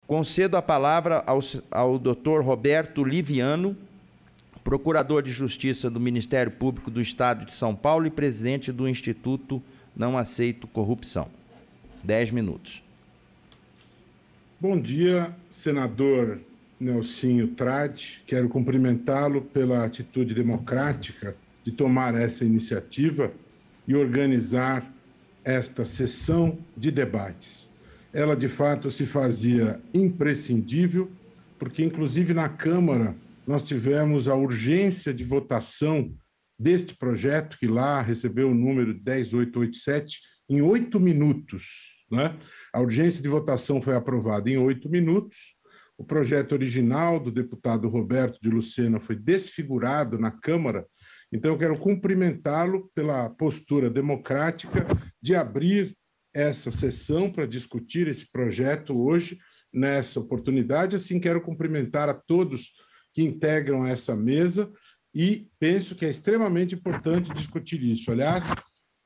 Concedo a palavra ao Dr. Roberto Liviano, Procurador de Justiça do Ministério Público do Estado de São Paulo e presidente do Instituto Não Aceito Corrupção. 10 minutos. Bom dia, senador Nelsinho Trade. Quero cumprimentá-lo pela atitude democrática de tomar essa iniciativa e organizar esta sessão de debates. Ela, de fato, se fazia imprescindível, porque, inclusive, na Câmara, nós tivemos a urgência de votação deste projeto, que lá recebeu o número 10887, em 8 minutos. Né? A urgência de votação foi aprovada em 8 minutos. O projeto original do deputado Roberto de Lucena foi desfigurado na Câmara. Então, eu quero cumprimentá-lo pela postura democrática de abrir essa sessão para discutir esse projeto hoje, nessa oportunidade. Assim, quero cumprimentar a todos que integram essa mesa e penso que é extremamente importante discutir isso. Aliás,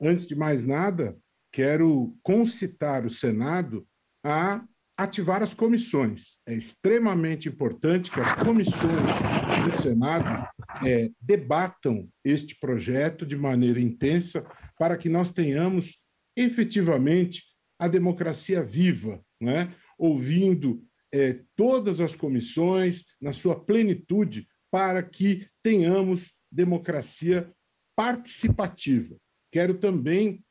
antes de mais nada, quero concitar o Senado a ativar as comissões. É extremamente importante que as comissões do Senado debatam este projeto de maneira intensa para que nós tenhamos efetivamente a democracia viva, né? Ouvindo todas as comissões na sua plenitude para que tenhamos democracia participativa. Quero também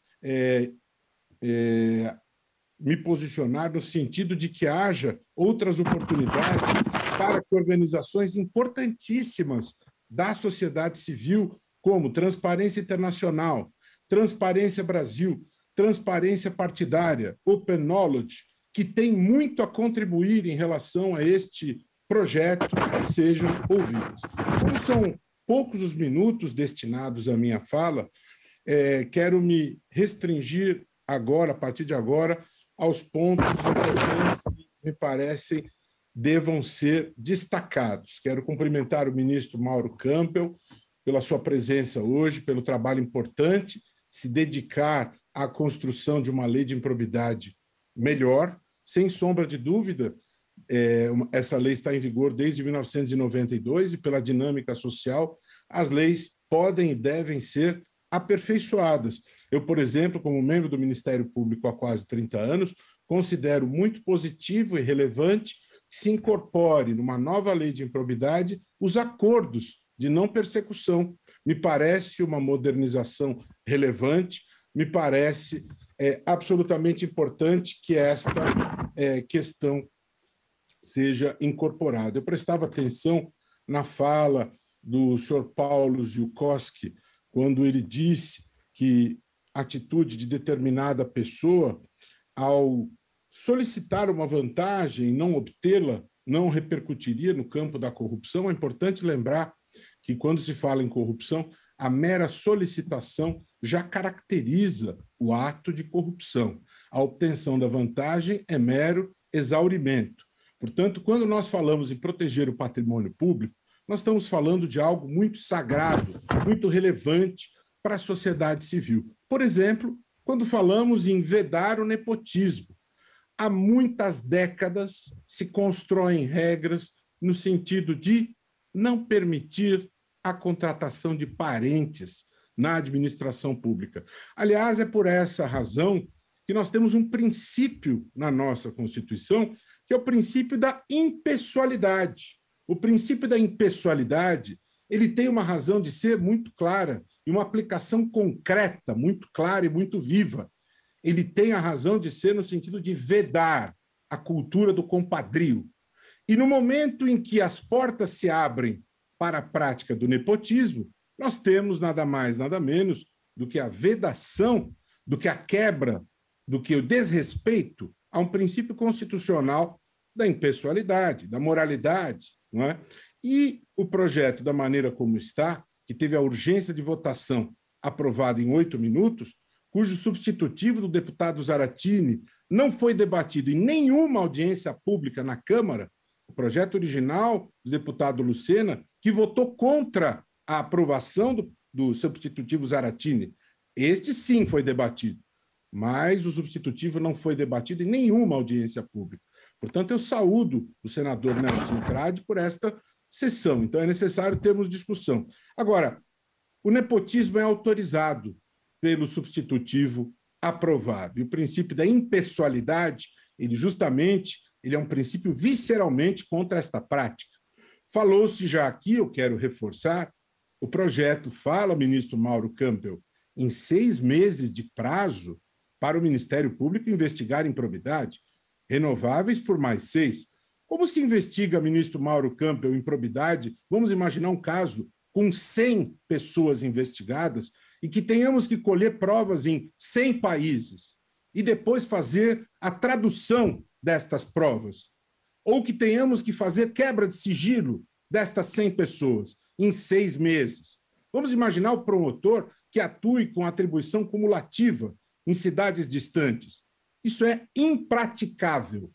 me posicionar no sentido de que haja outras oportunidades para que organizações importantíssimas da sociedade civil, como Transparência Internacional, Transparência Brasil, Transparência Partidária, Open Knowledge, que tem muito a contribuir em relação a este projeto, sejam ouvidos. Como são poucos os minutos destinados à minha fala, quero me restringir agora, a partir de agora, aos pontos importantes que me parecem devam ser destacados. Quero cumprimentar o ministro Mauro Campbell pela sua presença hoje, pelo trabalho importante, se dedicar à construção de uma lei de improbidade melhor. Sem sombra de dúvida, essa lei está em vigor desde 1992 e, pela dinâmica social, as leis podem e devem ser aperfeiçoadas. Eu, por exemplo, como membro do Ministério Público há quase 30 anos, considero muito positivo e relevante que se incorpore numa nova lei de improbidade os acordos de não persecução. Me parece uma modernização relevante, me parece absolutamente importante que esta questão seja incorporada. Eu prestava atenção na fala do senhor Paulo Ziukowski, quando ele disse que a atitude de determinada pessoa, ao solicitar uma vantagem e não obtê-la, não repercutiria no campo da corrupção. É importante lembrar que, quando se fala em corrupção, a mera solicitação já caracteriza o ato de corrupção. A obtenção da vantagem é mero exaurimento. Portanto, quando nós falamos em proteger o patrimônio público, nós estamos falando de algo muito sagrado, muito relevante para a sociedade civil. Por exemplo, quando falamos em vedar o nepotismo, há muitas décadas se constroem regras no sentido de não permitir a contratação de parentes na administração pública. Aliás, é por essa razão que nós temos um princípio na nossa Constituição, que é o princípio da impessoalidade. O princípio da impessoalidade, ele tem uma razão de ser muito clara e uma aplicação concreta, muito clara e muito viva. Ele tem a razão de ser no sentido de vedar a cultura do compadrio. E no momento em que as portas se abrem para a prática do nepotismo, nós temos nada mais, nada menos do que a vedação, do que a quebra, do que o desrespeito a um princípio constitucional da impessoalidade, da moralidade, não é? E o projeto, da maneira como está, que teve a urgência de votação aprovada em 8 minutos, cujo substitutivo do deputado Zaratini não foi debatido em nenhuma audiência pública na Câmara, o projeto original do deputado Lucena, que votou contra a aprovação do substitutivo Zaratini, este sim foi debatido, mas o substitutivo não foi debatido em nenhuma audiência pública. Portanto, eu saúdo o senador Nelson Trade por esta sessão. Então, é necessário termos discussão. Agora, o nepotismo é autorizado pelo substitutivo aprovado. E o princípio da impessoalidade, ele é um princípio visceralmente contra esta prática. Falou-se já aqui, eu quero reforçar, o projeto fala, ministro Mauro Campbell, em 6 meses de prazo para o Ministério Público investigar improbidade, renováveis por mais 6. Como se investiga, ministro Mauro Campbell, improbidade? Vamos imaginar um caso com 100 pessoas investigadas e que tenhamos que colher provas em 100 países e depois fazer a tradução destas provas. Ou que tenhamos que fazer quebra de sigilo destas 100 pessoas em 6 meses. Vamos imaginar o promotor que atue com atribuição cumulativa em cidades distantes. Isso é impraticável.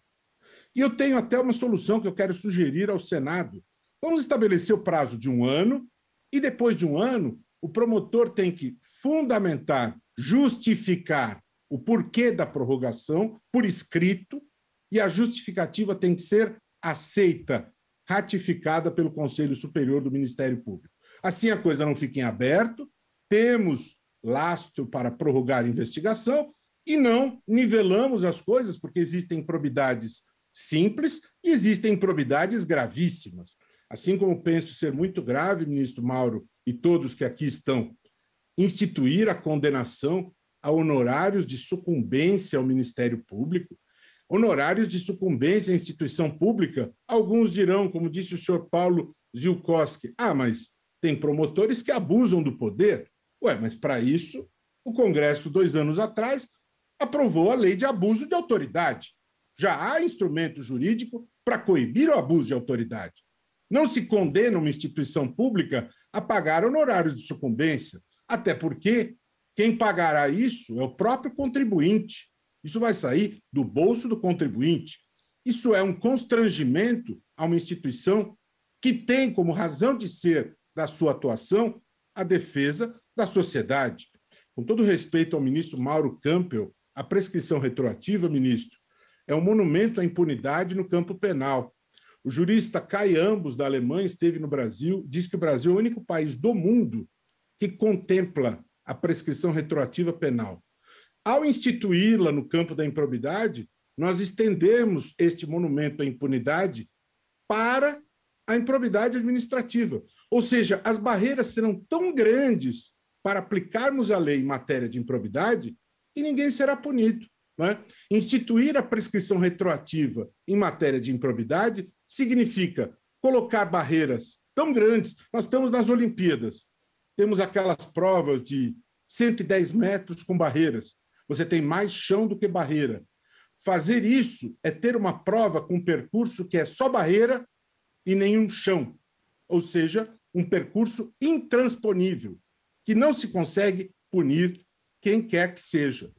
E eu tenho até uma solução que eu quero sugerir ao Senado. Vamos estabelecer o prazo de 1 ano e, depois de 1 ano, o promotor tem que fundamentar, justificar o porquê da prorrogação por escrito e a justificativa tem que ser aceita, ratificada pelo Conselho Superior do Ministério Público. Assim a coisa não fica em aberto, temos lastro para prorrogar a investigação e não nivelamos as coisas, porque existem improbidades simples e existem improbidades gravíssimas. Assim como penso ser muito grave, ministro Mauro, e todos que aqui estão, instituir a condenação a honorários de sucumbência ao Ministério Público, honorários de sucumbência à instituição pública. Alguns dirão, como disse o senhor Paulo Zielkowski, mas tem promotores que abusam do poder. Mas para isso, o Congresso, 2 anos atrás, aprovou a lei de abuso de autoridade. Já há instrumento jurídico para coibir o abuso de autoridade. Não se condena uma instituição pública a pagar honorários de sucumbência, até porque quem pagará isso é o próprio contribuinte. Isso vai sair do bolso do contribuinte. Isso é um constrangimento a uma instituição que tem como razão de ser da sua atuação a defesa da sociedade. Com todo respeito ao ministro Mauro Campbell, a prescrição retroativa, ministro, é um monumento à impunidade no campo penal. O jurista Kai Ambos, da Alemanha, esteve no Brasil, diz que o Brasil é o único país do mundo que contempla a prescrição retroativa penal. Ao instituí-la no campo da improbidade, nós estendemos este monumento à impunidade para a improbidade administrativa. Ou seja, as barreiras serão tão grandes para aplicarmos a lei em matéria de improbidade que ninguém será punido. Não é? Instituir a prescrição retroativa em matéria de improbidade significa colocar barreiras tão grandes. Nós estamos nas Olimpíadas, temos aquelas provas de 110 metros com barreiras. Você tem mais chão do que barreira. Fazer isso é ter uma prova com um percurso que é só barreira e nenhum chão. Ou seja, um percurso intransponível, que não se consegue punir quem quer que seja.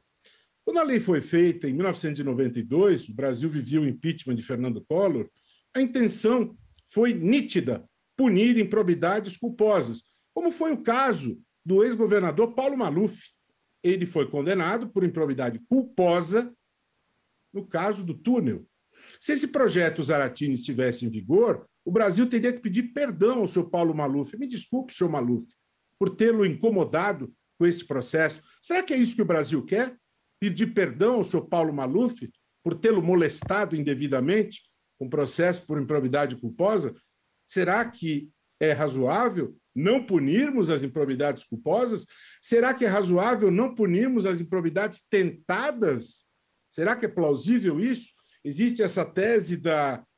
Quando a lei foi feita, em 1992, o Brasil vivia o impeachment de Fernando Collor, a intenção foi nítida, punir improbidades culposas, como foi o caso do ex-governador Paulo Maluf. Ele foi condenado por improbidade culposa no caso do túnel. Se esse projeto Zaratini estivesse em vigor, o Brasil teria que pedir perdão ao seu Paulo Maluf. Me desculpe, senhor Maluf, por tê-lo incomodado com este processo. Será que é isso que o Brasil quer? Pedir perdão ao senhor Paulo Maluf por tê-lo molestado indevidamente com processo por improbidade culposa? Será que é razoável não punirmos as improbidades culposas? Será que é razoável não punirmos as improbidades tentadas? Será que é plausível isso? Existe essa tese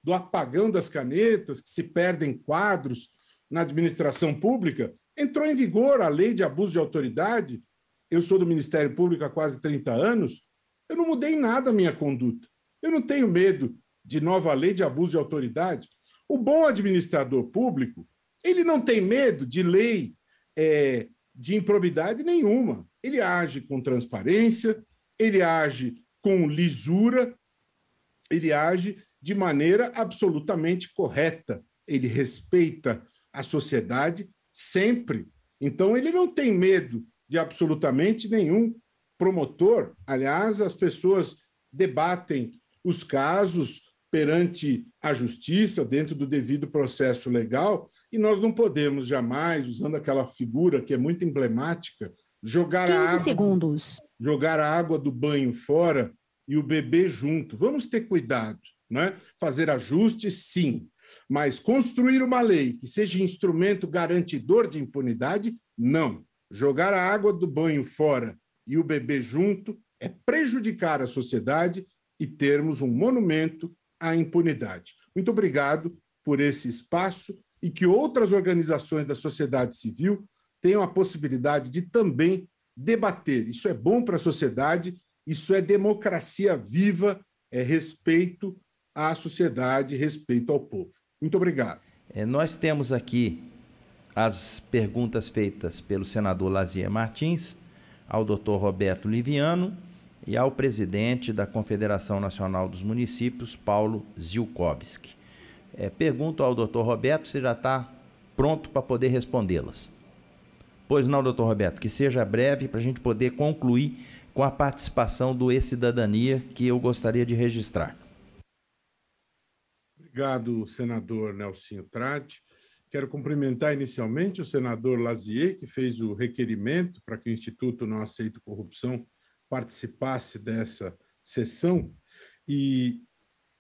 do apagão das canetas, que se perdem quadros na administração pública. Entrou em vigor a lei de abuso de autoridade. Eu sou do Ministério Público há quase 30 anos. Eu não mudei nada a minha conduta. Eu não tenho medo de nova lei de abuso de autoridade. O bom administrador público, ele não tem medo de lei de improbidade nenhuma. Ele age com transparência, ele age com lisura, ele age de maneira absolutamente correta. Ele respeita a sociedade sempre. Então, ele não tem medo de absolutamente nenhum promotor. Aliás, as pessoas debatem os casos perante a justiça, dentro do devido processo legal, e nós não podemos jamais, usando aquela figura que é muito emblemática, jogar 15 segundos. Jogar a água do banho fora e o bebê junto. Vamos ter cuidado, né? Fazer ajustes, sim, mas construir uma lei que seja instrumento garantidor de impunidade, não. Jogar a água do banho fora e o bebê junto é prejudicar a sociedade e termos um monumento à impunidade. Muito obrigado por esse espaço e que outras organizações da sociedade civil tenham a possibilidade de também debater. Isso é bom para a sociedade, isso é democracia viva, é respeito à sociedade, respeito ao povo. Muito obrigado. Nós temos aqui as perguntas feitas pelo senador Lazier Martins, ao doutor Roberto Liviano e ao presidente da Confederação Nacional dos Municípios, Paulo Zielkowski. Pergunto ao doutor Roberto se já está pronto para poder respondê-las. Pois não, doutor Roberto, que seja breve para a gente poder concluir com a participação do E-Cidadania, que eu gostaria de registrar. Obrigado, senador Nelsinho Trade. Quero cumprimentar inicialmente o senador Lazier, que fez o requerimento para que o Instituto Não Aceito Corrupção participasse dessa sessão. E,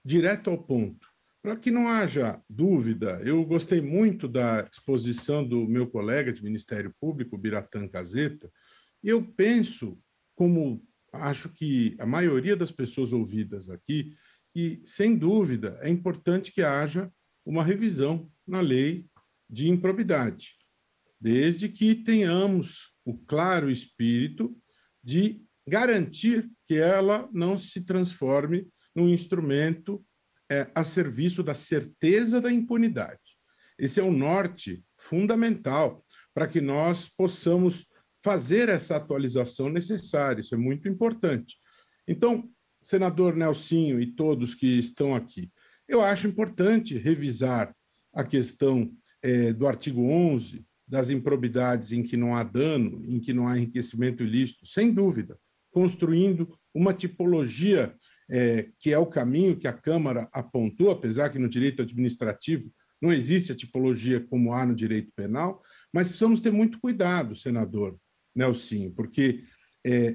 direto ao ponto, para que não haja dúvida, eu gostei muito da exposição do meu colega de Ministério Público, Biratã Caseta, e eu penso, como acho que a maioria das pessoas ouvidas aqui, que, sem dúvida, é importante que haja uma revisão na lei de improbidade, desde que tenhamos o claro espírito de garantir que ela não se transforme num instrumento a serviço da certeza da impunidade. Esse é um norte fundamental para que nós possamos fazer essa atualização necessária, isso é muito importante. Então, senador Nelsinho e todos que estão aqui, eu acho importante revisar a questão do artigo 11, das improbidades em que não há dano, em que não há enriquecimento ilícito, sem dúvida, construindo uma tipologia que é o caminho que a Câmara apontou, apesar que no direito administrativo não existe a tipologia como há no direito penal, mas precisamos ter muito cuidado, senador Nelsinho, porque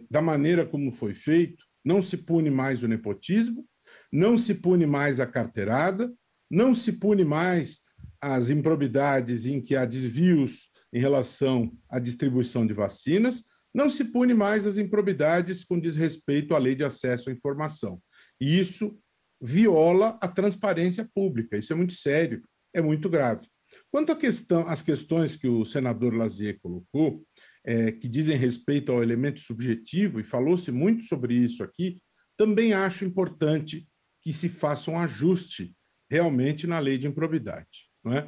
da maneira como foi feito, não se pune mais o nepotismo, não se pune mais a carteirada, não se pune mais as improbidades em que há desvios em relação à distribuição de vacinas, não se pune mais as improbidades com desrespeito à lei de acesso à informação. E isso viola a transparência pública, isso é muito sério, é muito grave. Quanto às questões que o senador Lazier colocou, que dizem respeito ao elemento subjetivo, e falou-se muito sobre isso aqui, também acho importante que se faça um ajuste realmente na lei de improbidade. Não é?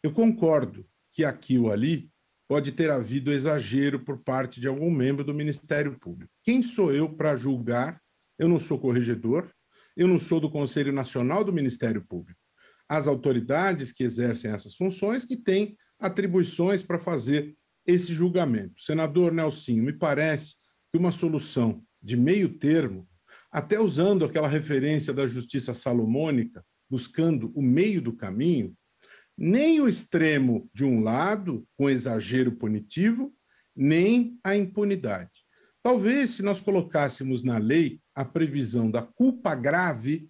Eu concordo que aqui ou ali pode ter havido exagero por parte de algum membro do Ministério Público. Quem sou eu para julgar? Eu não sou corregedor, eu não sou do Conselho Nacional do Ministério Público. As autoridades que exercem essas funções que têm atribuições para fazer esse julgamento. Senador Nelsinho, me parece que uma solução de meio termo, até usando aquela referência da justiça salomônica, buscando o meio do caminho, nem o extremo de um lado, com exagero punitivo, nem a impunidade. Talvez, se nós colocássemos na lei a previsão da culpa grave,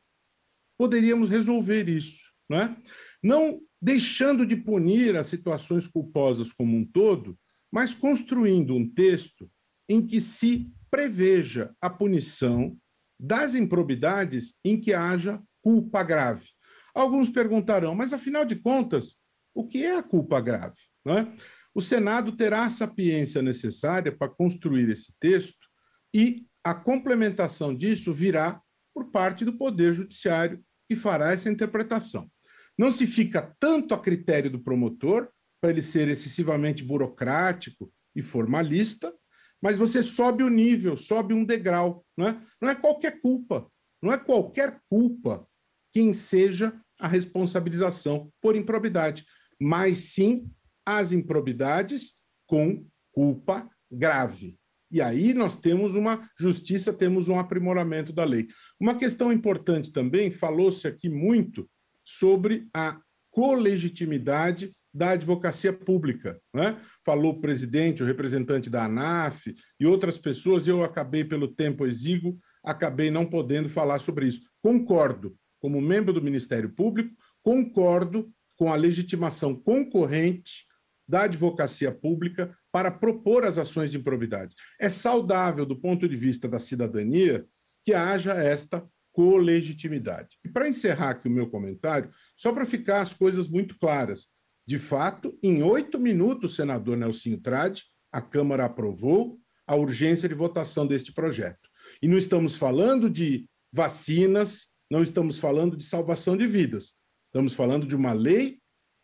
poderíamos resolver isso, não é? Não deixando de punir as situações culposas como um todo, mas construindo um texto em que se preveja a punição das improbidades em que haja culpa grave. Alguns perguntarão, mas afinal de contas, o que é a culpa grave? Não é? O Senado terá a sapiência necessária para construir esse texto e a complementação disso virá por parte do Poder Judiciário, que fará essa interpretação. Não se fica tanto a critério do promotor, para ele ser excessivamente burocrático e formalista, mas você sobe o nível, sobe um degrau. Não é qualquer culpa, não é qualquer culpa quem seja a responsabilização por improbidade, mas sim as improbidades com culpa grave. E aí nós temos uma justiça, temos um aprimoramento da lei. Uma questão importante também, falou-se aqui muito sobre a colegitimidade da advocacia pública, né? Falou o presidente, o representante da ANAF e outras pessoas, e eu acabei, pelo tempo exíguo, acabei não podendo falar sobre isso. Concordo, como membro do Ministério Público, concordo com a legitimação concorrente da advocacia pública para propor as ações de improbidade. É saudável, do ponto de vista da cidadania, que haja esta colegitimidade. E para encerrar aqui o meu comentário, só para ficar as coisas muito claras, de fato, em 8 minutos, senador Nelsinho Trade, a Câmara aprovou a urgência de votação deste projeto. E não estamos falando de vacinas, não estamos falando de salvação de vidas. Estamos falando de uma lei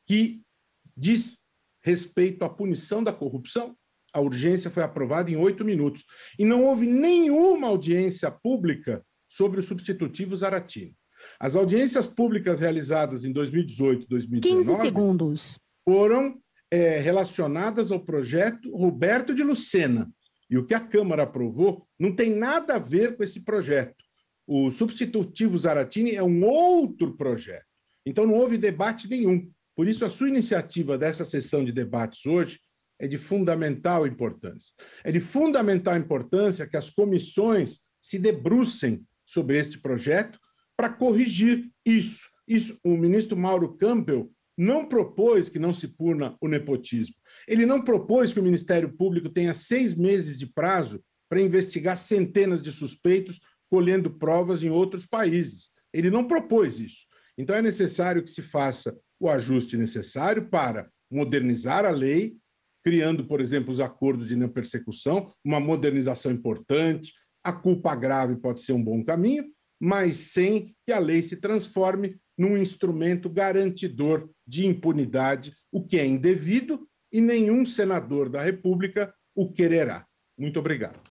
que diz respeito à punição da corrupção. A urgência foi aprovada em 8 minutos. E não houve nenhuma audiência pública sobre o substitutivo Zaratini. As audiências públicas realizadas em 2018 e 2019 15 segundos. Foram relacionadas ao projeto Roberto de Lucena. E o que a Câmara aprovou não tem nada a ver com esse projeto. O substitutivo Zaratini é um outro projeto. Então não houve debate nenhum. Por isso, a sua iniciativa dessa sessão de debates hoje é de fundamental importância. É de fundamental importância que as comissões se debrucem sobre este projeto para corrigir isso. O ministro Mauro Campbell não propôs que não se puna o nepotismo. Ele não propôs que o Ministério Público tenha 6 meses de prazo para investigar centenas de suspeitos colhendo provas em outros países. Ele não propôs isso. Então, é necessário que se faça o ajuste necessário para modernizar a lei, criando, por exemplo, os acordos de não persecução, uma modernização importante. A culpa grave pode ser um bom caminho, mas sem que a lei se transforme num instrumento garantidor de impunidade, o que é indevido e nenhum senador da República o quererá. Muito obrigado.